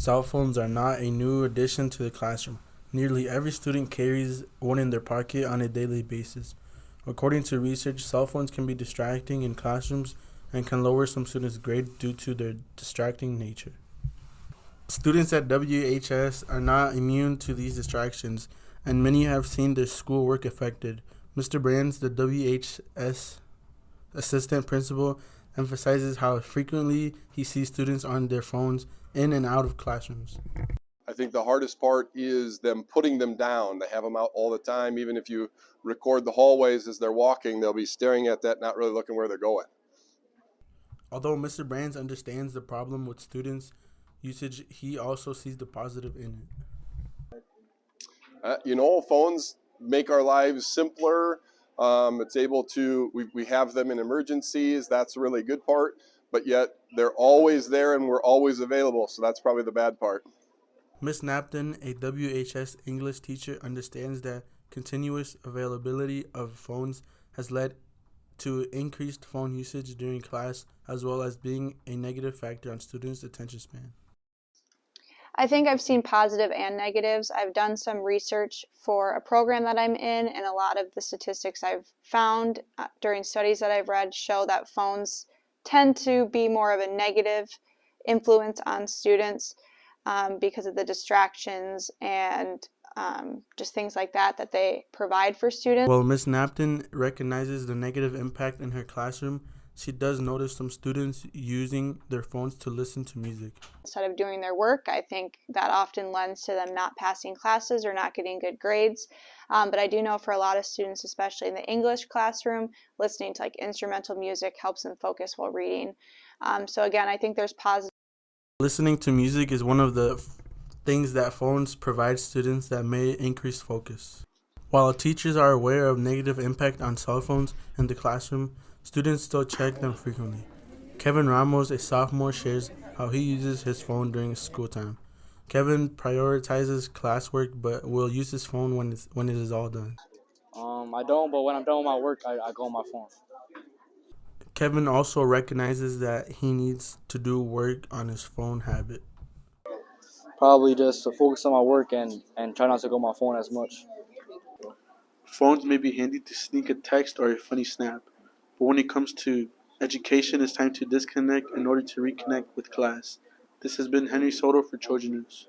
Cell phones are not a new addition to the classroom. Nearly every student carries one in their pocket on a daily basis. According to research, cell phones can be distracting in classrooms and can lower some students' grades due to their distracting nature. Students at WHS are not immune to these distractions, and many have seen their schoolwork affected. Mr. Brands, the WHS assistant principal, emphasizes how frequently he sees students on their phones in and out of classrooms. I think the hardest part is them putting them down. They have them out all the time. Even if you record the hallways as they're walking, they'll be staring at that, not really looking where they're going. Although Mr. Brands understands the problem with students' usage, he also sees the positive in it. Phones make our lives simpler. It's able to, we have them in emergencies. That's a really good part. But yet they're always there and we're always available. So that's probably the bad part. Ms. Napton, a WHS English teacher, understands that continuous availability of phones has led to increased phone usage during class, as well as being a negative factor on students' attention span. I think I've seen positive and negatives. I've done some research for a program that I'm in, and a lot of the statistics I've found during studies that I've read show that phones tend to be more of a negative influence on students because of the distractions and just things like that they provide for students. While Ms. Napton recognizes the negative impact in her classroom, she does notice some students using their phones to listen to music. Instead of doing their work, I think that often lends to them not passing classes or not getting good grades. But I do know for a lot of students, especially in the English classroom, listening to instrumental music helps them focus while reading. So again, I think there's positive. Listening to music is one of the things that phones provide students that may increase focus. While teachers are aware of negative impact on cell phones in the classroom, students still check them frequently. Kevin Ramos, a sophomore, shares how he uses his phone during school time. Kevin prioritizes classwork but will use his phone when it is all done. I don't, but when I'm done with my work, I go on my phone. Kevin also recognizes that he needs to do work on his phone habit. Probably just to focus on my work and try not to go on my phone as much. Phones may be handy to sneak a text or a funny snap, but when it comes to education, it's time to disconnect in order to reconnect with class. This has been Henry Soto for Trojan News.